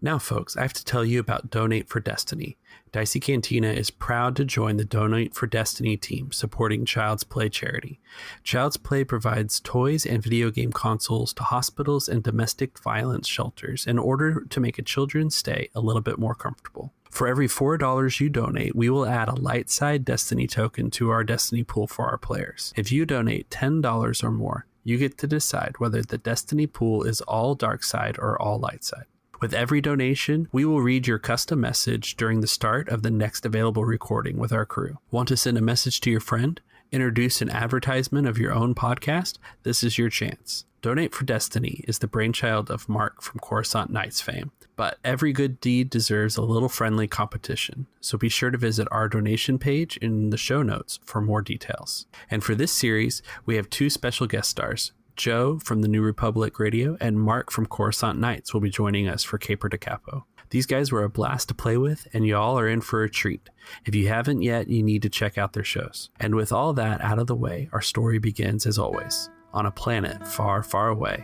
Now, folks, I have to tell you about Donate for Destiny. Dicey Cantina is proud to join the Donate for Destiny team supporting Child's Play charity. Child's Play provides toys and video game consoles to hospitals and domestic violence shelters in order to make a children's stay a little bit more comfortable. For every $4 you donate, we will add a light side Destiny token to our Destiny pool for our players. If you donate $10 or more, you get to decide whether the Destiny pool is all dark side or all light side. With every donation, we will read your custom message during the start of the next available recording with our crew. Want to send a message to your friend? Introduce an advertisement of your own podcast? This is your chance. Donate for Destiny is the brainchild of Mark from Coruscant Knights fame, but every good deed deserves a little friendly competition, so be sure to visit our donation page in the show notes for more details. And for this series, we have two special guest stars. Joe from the New Republic Radio and Mark from Coruscant Knights will be joining us for Capo to Capo. These guys were a blast to play with, and y'all are in for a treat. If you haven't yet, you need to check out their shows. And with all that out of the way, our story begins as always, on a planet far, far away,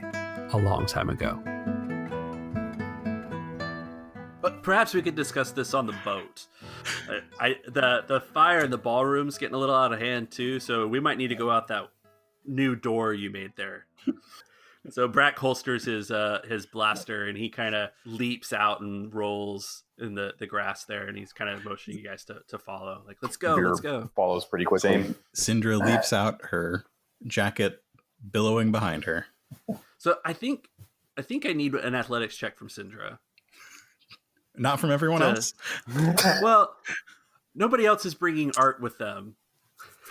a long time ago. But perhaps we could discuss this on the boat. The fire in the ballroom's getting a little out of hand too, so we might need to go out that new door you made there. So Brac holsters his blaster and he kind of leaps out and rolls in the grass there, and he's kind of motioning you guys to follow. Like, let's go. Follows pretty quickly. Sindra leaps out, her jacket billowing behind her. So I think I need an athletics check from Sindra. Not from everyone else? Well, nobody else is bringing art with them.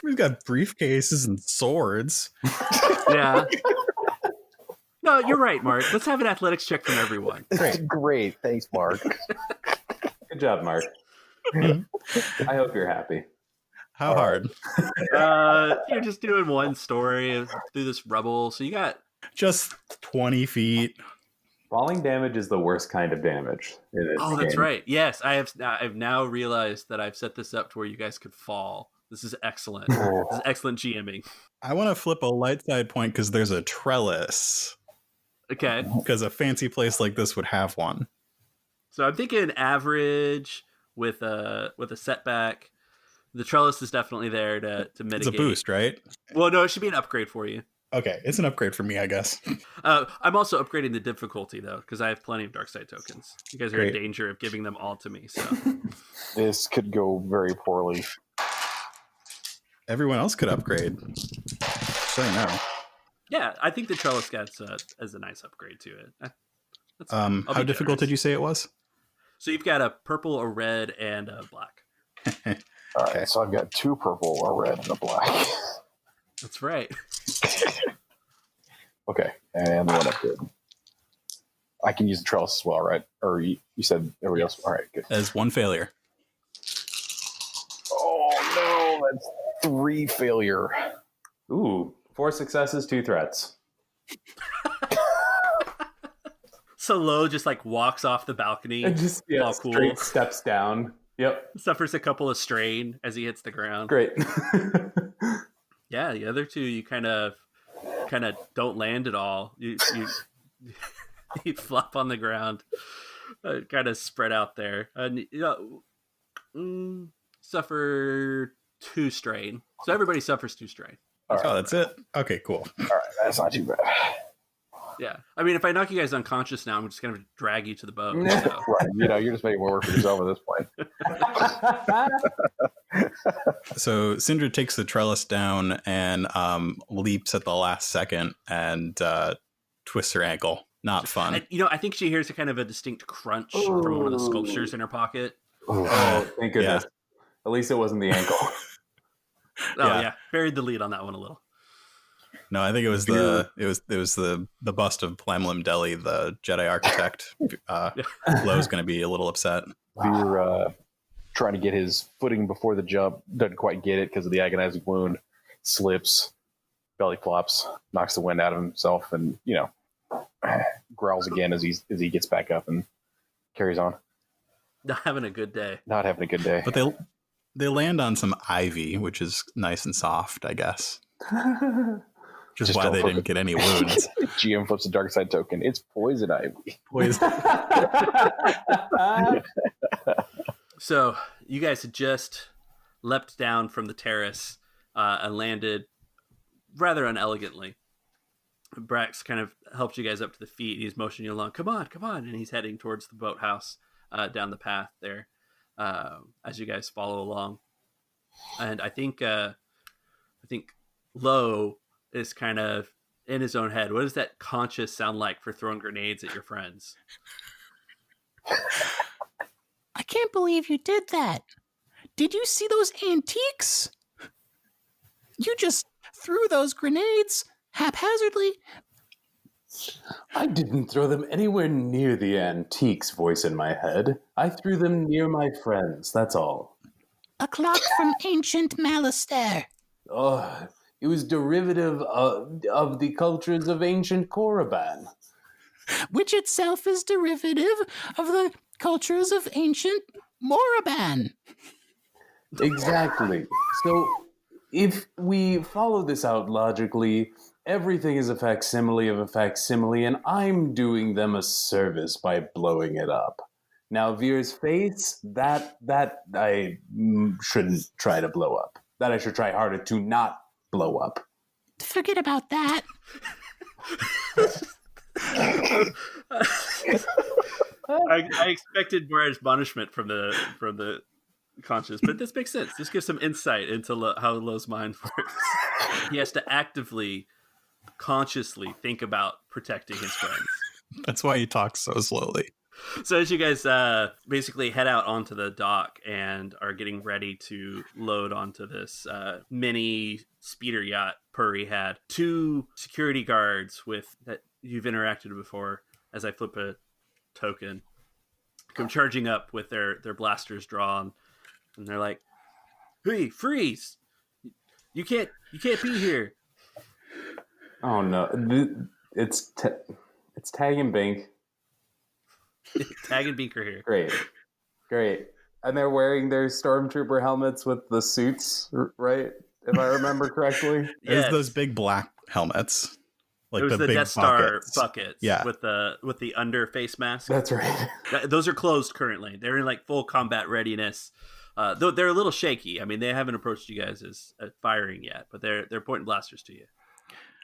We've got briefcases and swords. Yeah. No, you're right, Mark. Let's have an athletics check from everyone. Great. Thanks, Mark. Good job, Mark. I hope you're happy. How hard? You're just doing one story through this rubble. So you got just 20 feet. Falling damage is the worst kind of damage. Oh, that's right. Yes, I've now realized that I've set this up to where you guys could fall. This is excellent. This is excellent GMing. I want to flip a light side point because there's a trellis. Okay. Because a fancy place like this would have one. So I'm thinking average with a setback. The trellis is definitely there to mitigate. It's a boost, right? Well, no, it should be an upgrade for you. Okay, it's an upgrade for me, I guess. I'm also upgrading the difficulty, though, because I have plenty of dark side tokens. You guys are in danger of giving them all to me. So this could go very poorly. Everyone else could upgrade. So now. Yeah, I think the trellis gets as a nice upgrade to it. How difficult did you say it was? So you've got a purple, a red, and a black. All right, so I've got 2 purple, a red, and a black. That's right. Okay, and one upgrade. I can use the trellis as well, right? Or you said everybody else? All right, good. As one failure. Oh, no, that's 3 failure. Ooh, 4 successes, 2 threats. So Lo just like walks off the balcony. And just straight steps down. Yep. Suffers a couple of strain as he hits the ground. Great. Yeah, the other 2 you kind of don't land at all. You flop on the ground, kind of spread out there, and suffer 2 strain. So everybody suffers 2 strain. All right. Oh, that's it? Okay, cool. All right, that's not too bad. Yeah, I mean, if I knock you guys unconscious now, I'm just gonna drag you to the boat. So. Right, you're just making more work for yourself at this point. So Sindra takes the trellis down and leaps at the last second and twists her ankle. Not fun. I think she hears a kind of a distinct crunch from one of the sculptures in her pocket. Oh, thank goodness. Yeah. At least it wasn't the ankle. Yeah, buried the lead on that one a little. No, I think it was the bust of Plamlim Deli, the Jedi architect. Lo's going to be a little upset. Veer trying to get his footing before the jump, doesn't quite get it because of the agonizing wound, slips, belly flops, knocks the wind out of himself, and growls again as he gets back up and carries on. Not having a good day. But they land on some ivy, which is nice and soft, I guess. Just why they didn't get any wounds. GM flips a dark side token. It's poison ivy. Poison. So you guys had just leapt down from the terrace and landed rather unelegantly. Brax kind of helped you guys up to the feet. He's motioning you along. Come on. And he's heading towards the boathouse down the path there as you guys follow along. And I think Lo is kind of in his own head. What does that conscious sound like for throwing grenades at your friends? I can't believe you did that. Did you see those antiques? You just threw those grenades haphazardly. I didn't throw them anywhere near the antiques, voice in my head. I threw them near my friends, that's all. A clock from ancient Malistaire. Oh, it was derivative of the cultures of ancient Korriban. Which itself is derivative of the cultures of ancient Moraban. Exactly. So, if we follow this out logically, everything is a facsimile of a facsimile, and I'm doing them a service by blowing it up. Now, Veer's face, that I shouldn't try to blow up. That I should try harder to not blow up. Forget about that. I expected more admonishment from the conscious, but this makes sense. This gives some insight into how Lo's mind works. He has to actively, consciously think about protecting his friends. That's why he talks so slowly. So as you guys basically head out onto the dock and are getting ready to load onto this mini speeder yacht Puri had, 2 security guards with that you've interacted with before, as I flip a token, come charging up with their blasters drawn, and they're like, "Hey, freeze! You can't be here." Oh no, it's Tag and Bink. Tag and Beaker here. Great. And they're wearing their stormtrooper helmets with the suits, right? If I remember correctly. Yes. It's those big black helmets. Like it was the big Death Star buckets. yeah, with the under face mask. That's right. Those are closed currently. They're in like full combat readiness. Though they're a little shaky. I mean, they haven't approached you guys as firing yet, but they're pointing blasters to you.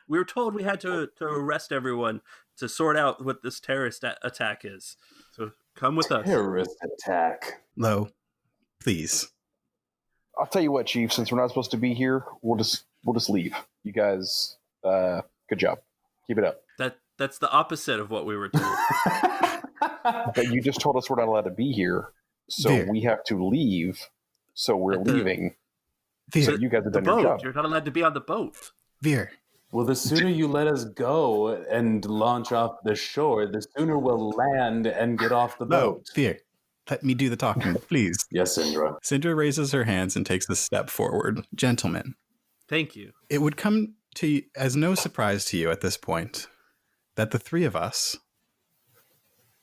We were told we had to arrest everyone to sort out what this terrorist attack is. So come with us. Terrorist attack. Lo, please. I'll tell you what, Chief. Since we're not supposed to be here, we'll just leave. You guys, good job. Keep it up. That's the opposite of what we were told. But you just told us we're not allowed to be here, so Veer. we have to leave. So we're leaving. Veer. So you guys have The done your boat. job. You're not allowed to be on the boat. Veer. Well, the sooner you let us go and launch off the shore, the sooner we'll land and get off the Lo, boat. Veer. Let me do the talking, please. Yes, Sindra. Sindra raises her hands and takes a step forward. Gentlemen, Thank you. it would come to you as no surprise to you at this point that the 3 of us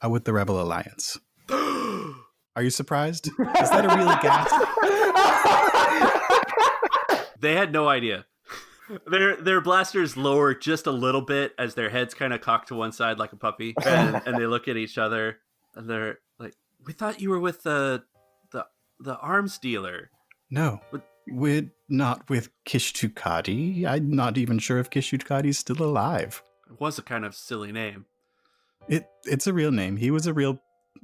are with the Rebel Alliance. Are you surprised? Is that a real gasp? They had no idea. Their blasters lower just a little bit as their heads kind of cock to one side like a puppy, and they look at each other and they're like, "We thought you were with the arms dealer." No, we're not with Kishtukadi. I'm not even sure if Kishtukadi's still alive. It was a kind of silly name. It's a real name. He was a real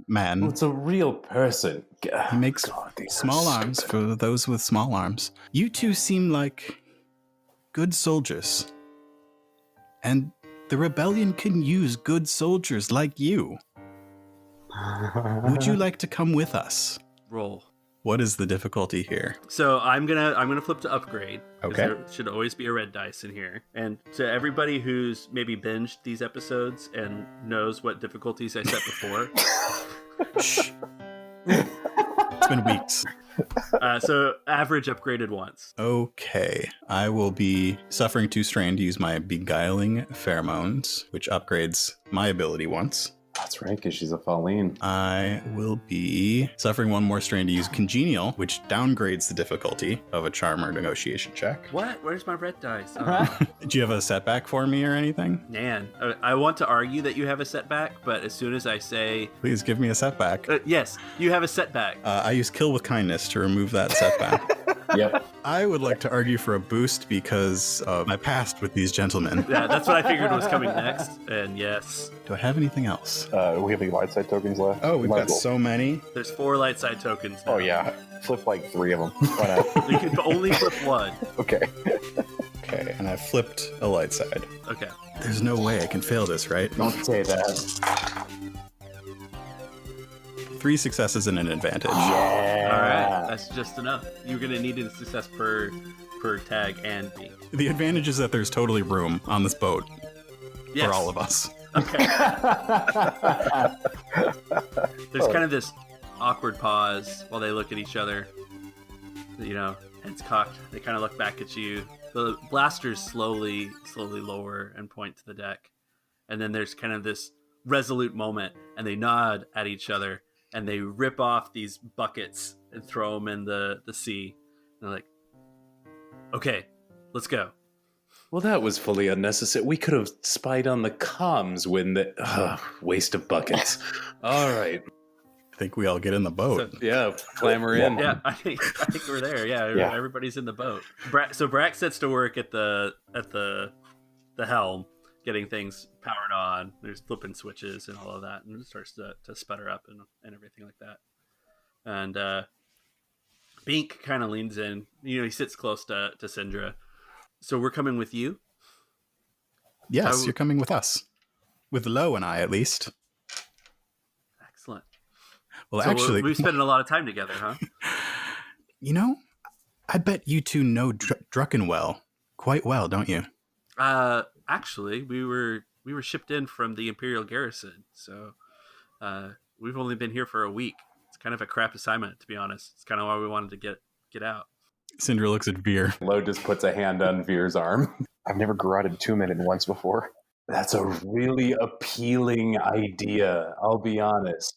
man. Well, it's a real person. He makes God, these small are arms stupid. for those with small arms. You 2 seem like good soldiers. And the rebellion can use good soldiers like you. Would you like to come with us? Roll. What is the difficulty here? So I'm gonna flip to upgrade. 'Cause Okay. There should always be a red dice in here. And to everybody who's maybe binged these episodes and knows what difficulties I set before. Shh. It's been weeks. So average upgraded once. Okay. I will be suffering 2 strain to use my beguiling pheromones, which upgrades my ability once. That's right, because she's a Falleen. I will be suffering one more strain to use Congenial, which downgrades the difficulty of a charm or negotiation check. What? Where's my red dice? Do you have a setback for me or anything? Man, I want to argue that you have a setback, but as soon as I say... Please give me a setback. Yes, you have a setback. I use Kill with Kindness to remove that setback. Yep. I would like to argue for a boost because of my past with these gentlemen. Yeah, that's what I figured was coming next, and yes. Do I have anything else? We have any light side tokens left? Oh, we've Might got as well. so many. There's 4 light side tokens now. Oh, yeah. Flip like 3 of them. Why not? You can only flip 1. Okay. Okay, and I flipped a light side. Okay. There's no way I can fail this, right? Don't say that. 3 successes and an advantage. Yeah. All right, that's just enough. You're going to need a success per tag and B. The advantage is that there's totally room on this boat Yes. for all of us. Okay. There's kind of this awkward pause while they look at each other. You know, heads cocked. They kind of look back at you. The blasters slowly lower and point to the deck. And then there's kind of this resolute moment, and they nod at each other, and they rip off these buckets and throw them in the sea. And they're like, okay, let's go. Well, that was fully unnecessary. We could have spied on the comms when the... waste of buckets. All right. I think we all get in the boat. So, yeah, clamber in. Yeah, I think we're there. Yeah, everybody's in the boat. So Brac sets to work at the helm, getting things powered on. There's flipping switches and all of that, and it starts to sputter up and everything like that. And Bink kind of leans in. You know, he sits close to Sindra. So we're coming with you? Yes, you're coming with us. With Lo and I, at least. Excellent. Well, So actually... we've spent a lot of time together, huh? You know, I bet you two know Druckenwell quite well, don't you? Actually, we were shipped in from the Imperial garrison, so we've only been here for a week. It's kind of a crap assignment, to be honest. It's kind of why we wanted to get out. Sindra looks at Veer. Lo just puts a hand on Veer's arm. I've never garroted 2 men at once before. That's a really appealing idea, I'll be honest.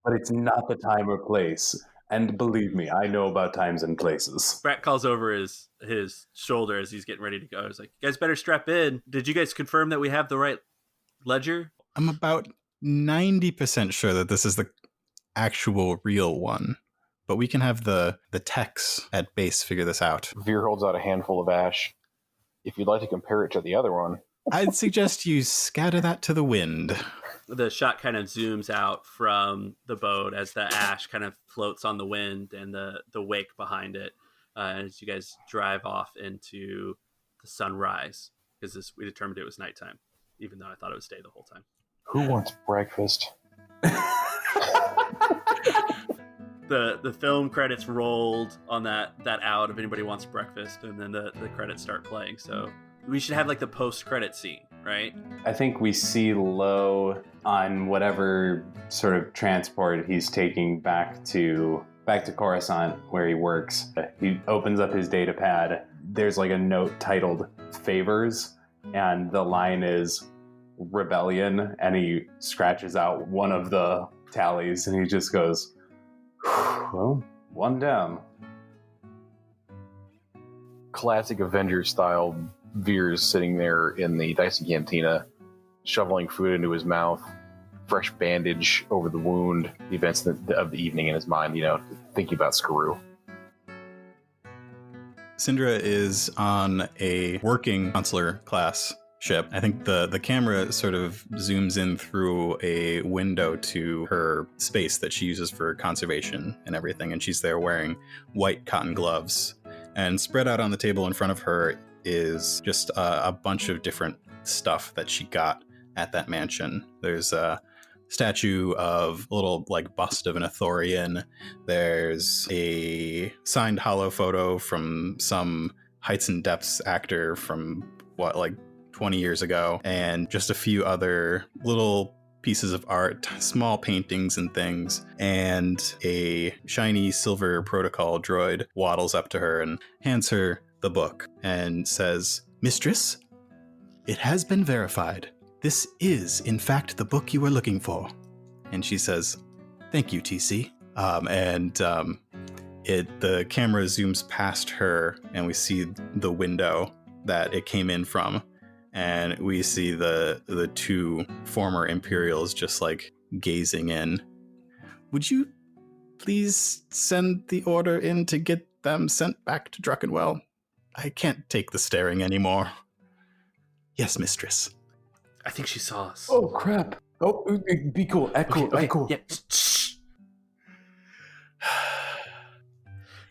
But it's not the time or place. And believe me, I know about times and places. Brac calls over his shoulder as he's getting ready to go. He's like, you guys better strap in. Did you guys confirm that we have the right ledger? I'm about 90% sure that this is the actual real one. But we can have the techs at base figure this out. Veer holds out a handful of ash. If you'd like to compare it to the other one. I'd suggest you scatter that to the wind. The shot kind of zooms out from the boat as the ash kind of floats on the wind and the wake behind it as you guys drive off into the sunrise, because we determined it was nighttime, even though I thought it was day the whole time. Who wants breakfast? The film credits rolled on that out if anybody wants breakfast, and then the credits start playing. So we should have like the post-credit scene, right? I think we see Lo on whatever sort of transport he's taking back to Coruscant where he works. He opens up his data pad. There's like a note titled Favors, and the line is Rebellion, and he scratches out one of the tallies and he just goes, well, one down. Classic Avengers style. Veer's sitting there in the Dicey Cantina, shoveling food into his mouth, fresh bandage over the wound, the events of the evening in his mind, thinking about Skaroo. Sindra is on a working consular class ship. I think the camera sort of zooms in through a window to her space that she uses for conservation and everything, and she's there wearing white cotton gloves. And spread out on the table in front of her is just a bunch of different stuff that she got at that mansion. There's a statue of a little like bust of an Ithorian. There's a signed hollow photo from some Heights and Depths actor from 20 years ago, and just a few other little pieces of art, small paintings and things, and a shiny silver protocol droid waddles up to her and hands her the book and says, "Mistress, it has been verified. this is, in fact, the book you were looking for. And she says, thank you, TC. The camera zooms past her, and we see the window that it came in from. And we see the two former Imperials just like gazing in. Would you please send the order in to get them sent back to Druckenwell? I can't take the staring anymore. Yes, mistress. I think she saw us. Oh, crap. Oh, be cool. Echo. Yeah. Shh.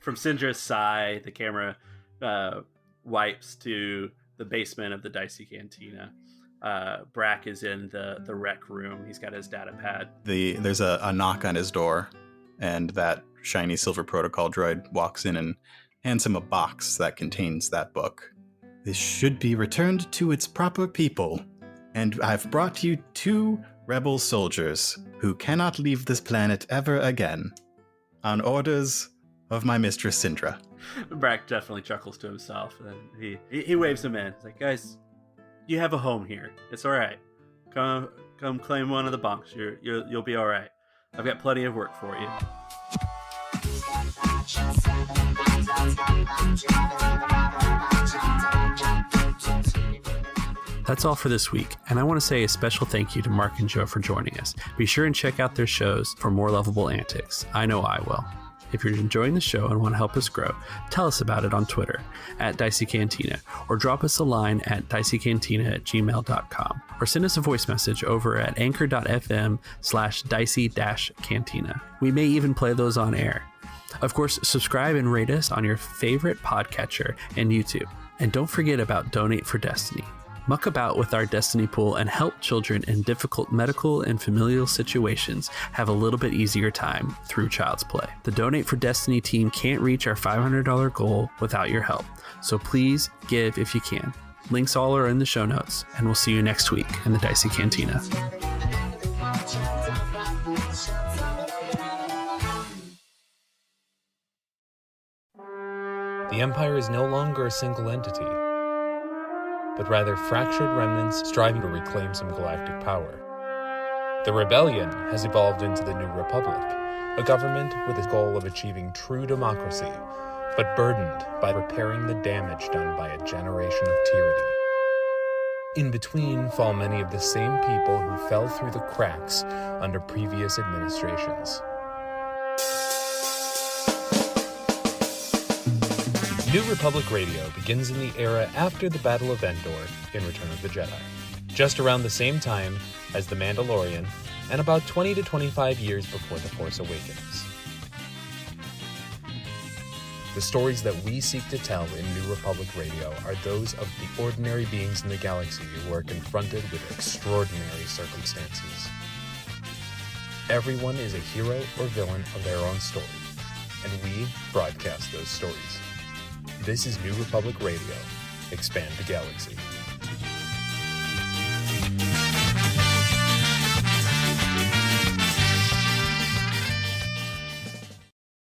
From Sindra's sigh, the camera wipes to the basement of the Dicey Cantina. Brac is in the rec room. He's got his data pad. There's a knock on his door, and that shiny silver protocol droid walks in and hands him a box that contains that book. This should be returned to its proper people, and I've brought you 2 rebel soldiers who cannot leave this planet ever again, on orders of my mistress Sindra. Brac definitely chuckles to himself, and he waves him in. He's like, guys, you have a home here. It's all right. Come claim one of the bunks. You'll be all right. I've got plenty of work for you. That's all for this week, and I want to say a special thank you to Mark and Joe for joining us. Be sure and check out their shows for more lovable antics. I know I will. If you're enjoying the show and want to help us grow, tell us about it on Twitter at Dicey Cantina, or drop us a line at diceycantina@gmail.com, or send us a voice message over at anchor.fm/dicey-cantina. We may even play those on air. Of course, subscribe and rate us on your favorite podcatcher and YouTube. And don't forget about Donate for Destiny. Muck about with our Destiny pool and help children in difficult medical and familial situations have a little bit easier time through Child's Play. The Donate for Destiny team can't reach our $500 goal without your help, so please give if you can. Links all are in the show notes, and we'll see you next week in the Dicey Cantina. The Empire is no longer a single entity, but rather fractured remnants striving to reclaim some galactic power. The Rebellion has evolved into the New Republic, a government with the goal of achieving true democracy, but burdened by repairing the damage done by a generation of tyranny. In between fall many of the same people who fell through the cracks under previous administrations. New Republic Radio begins in the era after the Battle of Endor in Return of the Jedi, just around the same time as The Mandalorian, and about 20 to 25 years before The Force Awakens. The stories that we seek to tell in New Republic Radio are those of the ordinary beings in the galaxy who are confronted with extraordinary circumstances. Everyone is a hero or villain of their own story, and we broadcast those stories. This is New Republic Radio. Expand the galaxy.